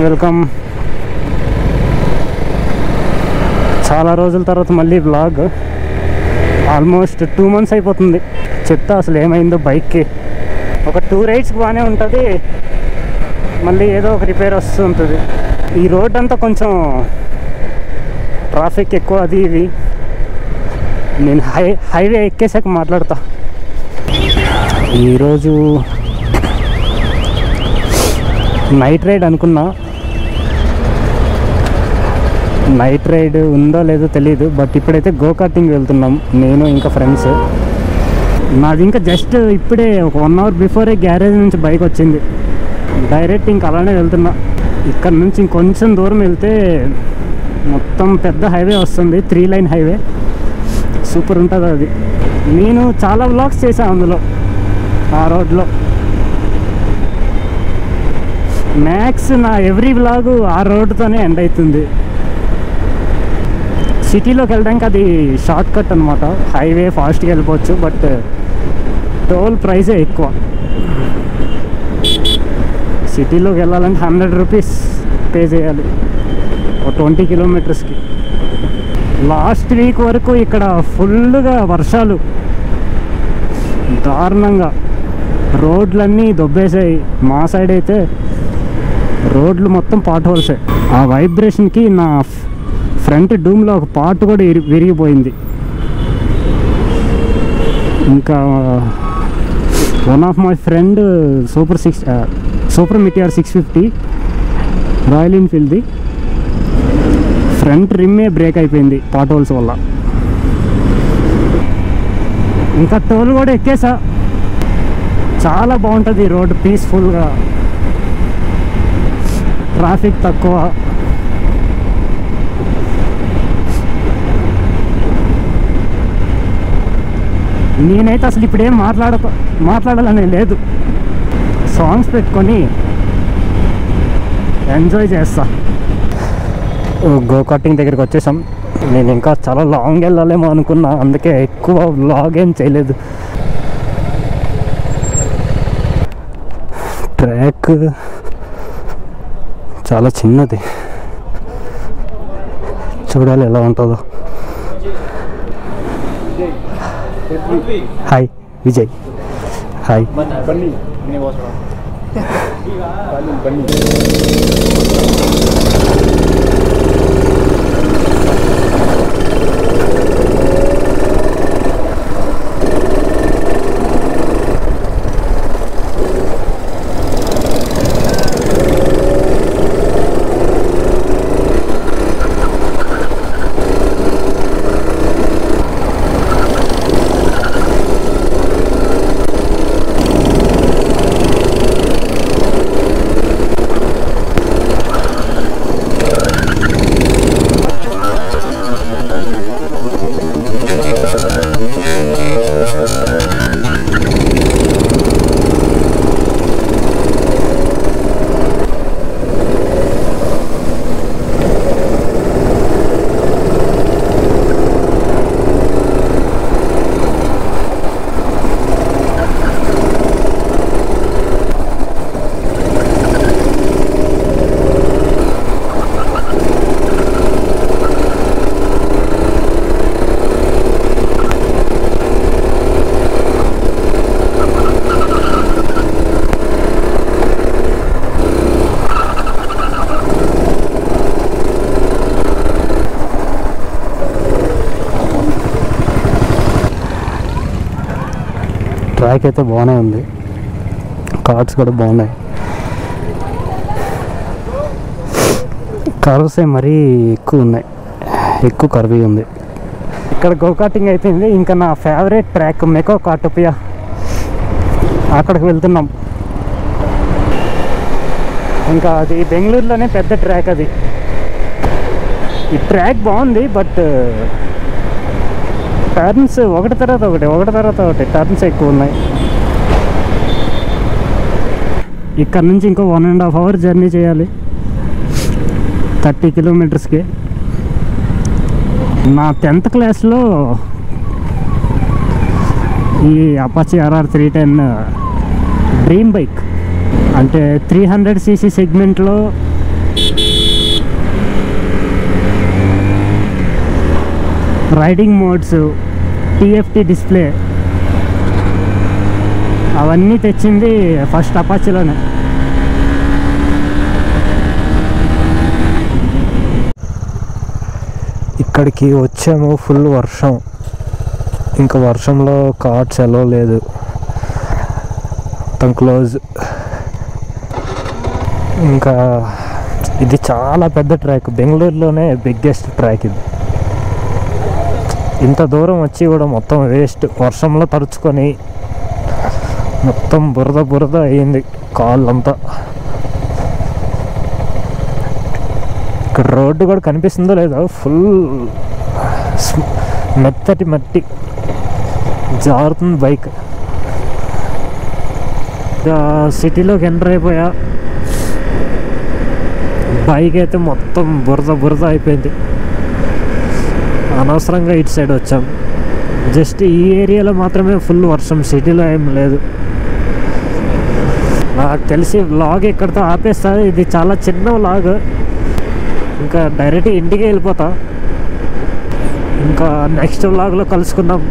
Welcome. చాలా రోజుల తర్వాత మళ్ళీ వ్లాగ్. ఆల్మోస్ట్ 2 months అయిపోతుంది. చెప్తా అసలు ఏమైందో బైక్కి. ఒక 2 rides బాగానే ఉంటుంది, మళ్ళీ ఏదో ఒక రిపేర్ వస్తుంటుంది. ఈ రోడ్ అంతా కొంచెం ట్రాఫిక్ ఎక్కువ, అది ఇది. నేను హైవే ఎక్కేసాక మాట్లాడతా. ఈరోజు నైట్ రైడ్ అనుకున్నా. నైట్ రైడ్ ఉందో లేదో తెలీదు, బట్ ఇప్పుడైతే గోకార్టింగ్ వెళ్తున్నాం నేను ఇంకా ఫ్రెండ్స్. నాది ఇంకా జస్ట్ ఇప్పుడే ఒక 1 hour బిఫోరే గ్యారేజ్ నుంచి బైక్ వచ్చింది. డైరెక్ట్ ఇంక అలానే వెళ్తున్నా. ఇక్కడ నుంచి ఇంకొంచెం దూరం వెళ్తే మొత్తం పెద్ద హైవే వస్తుంది, 3 lane హైవే. సూపర్ ఉంటుంది అది. నేను చాలా వ్లాగ్స్ చేశాను అందులో, ఆ రోడ్లో. మ్యాక్స్ నా ఎవ్రీ వ్లాగు ఆ రోడ్తోనే ఎండ్ అవుతుంది. సిటీలోకి వెళ్ళడానికి అది షార్ట్ కట్ అనమాట. హైవే ఫాస్ట్గా వెళ్ళిపోవచ్చు, బట్ టోల్ ప్రైసే ఎక్కువ. సిటీలోకి వెళ్ళాలంటే 100 rupees పే చేయాలి ఒక 20 kilometers. లాస్ట్ వీక్ వరకు ఇక్కడ ఫుల్గా వర్షాలు, దారుణంగా రోడ్లన్నీ దొబ్బేసాయి. మా సైడ్ అయితే రోడ్లు మొత్తం పాట్ హోల్సే. ఆ వైబ్రేషన్కి నా ఫ్రంట్ డూమ్లో ఒక పార్ట్ కూడా విరిగిపోయింది. ఇంకా one of my friend super meteor 650 royal ఎన్ఫీల్డ్ది ఫ్రంట్ రిమ్మే బ్రేక్ అయిపోయింది పాట్ హోల్స్ వల్ల. ఇంకా టోల్ కూడా ఎక్కేసా. చాలా బాగుంటుంది రోడ్, పీస్ఫుల్గా, ట్రాఫిక్ తక్కువ. నేనైతే అసలు ఇప్పుడేం మాట్లాడాలని లేదు. సాంగ్స్ పెట్టుకొని ఎంజాయ్ చేస్తా. గోకార్టింగ్ దగ్గరికి వచ్చేసాం. నేను ఇంకా చాలా లాంగ్ వెళ్ళాలేమో అనుకున్నా, అందుకే ఎక్కువ వ్లాగ్ ఏం చేయలేదు. ట్రాక్ చాలా చిన్నది, చూడాలి ఎలా ఉంటుందో. హాయ్ విజయ్. హాయ్. ట్రాక్ అయితే బాగానే ఉంది, కార్డ్స్ కూడా బాగున్నాయి. కర్వ్సే మరీ ఎక్కువ ఉన్నాయి, ఎక్కువ కర్వీ ఉంది. ఇక్కడ గోకార్టింగ్ అయిపోయింది. ఇంకా నా ఫేవరెట్ ట్రాక్ మెకో కార్టోపియా, అక్కడికి వెళ్తున్నాం. ఇంకా అది బెంగళూరులోనే పెద్ద ట్రాక్ అది. ఈ ట్రాక్ బాగుంది, బట్ టర్న్స్ ఒకటి తర్వాత ఒకటి టర్న్స్ ఎక్కువ ఉన్నాయి. ఇక్కడ నుంచి ఇంకో 1.5 hour జర్నీ చేయాలి 30 kilometers. నా 10th క్లాస్లో ఈ అపాచీ RR 310 డ్రీమ్ బైక్, అంటే 300cc సెగ్మెంట్లో రైడింగ్ మోడ్స్, టీఎఫ్టీ డిస్ప్లే అవన్నీ తెచ్చింది ఫస్ట్ అపాచీలోనే. ఇక్కడికి వచ్చాము, ఫుల్ వర్షం. ఇంకా వర్షంలో కార్డ్స్ ఎలో లేదు, మొత్తం క్లోజ్. ఇంకా ఇది చాలా పెద్ద ట్రాక్, బెంగళూరులోనే బిగ్గెస్ట్ ట్రాక్ ఇది. ఇంత దూరం వచ్చి కూడా మొత్తం వేస్ట్, వర్షంలో తడుచుకొని మొత్తం బురద బురద అయ్యింది కాళ్ళంతా. ఇక్కడ రోడ్డు కూడా కనిపిస్తుందో లేదో, ఫుల్ మెత్తటి మట్టి, జారుతుంది బైక్. సిటీలోకి ఎంటర్ అయిపోయా, బైక్ అయితే మొత్తం బురద బురద అయిపోయింది. అనవసరంగా ఇటు సైడ్ వచ్చాం. జస్ట్ ఈ ఏరియాలో మాత్రమే ఫుల్ వర్షం, సిటీలో ఏం లేదు. నాకు తెలిసి వ్లాగ్ ఇక్కడితో ఆపేస్తా, ఇది చాలా చిన్న వ్లాగ్. ఇంకా డైరెక్ట్ ఇంటికి వెళ్ళిపోతా. ఇంకా నెక్స్ట్ వ్లాగ్లో కలుసుకుందాం.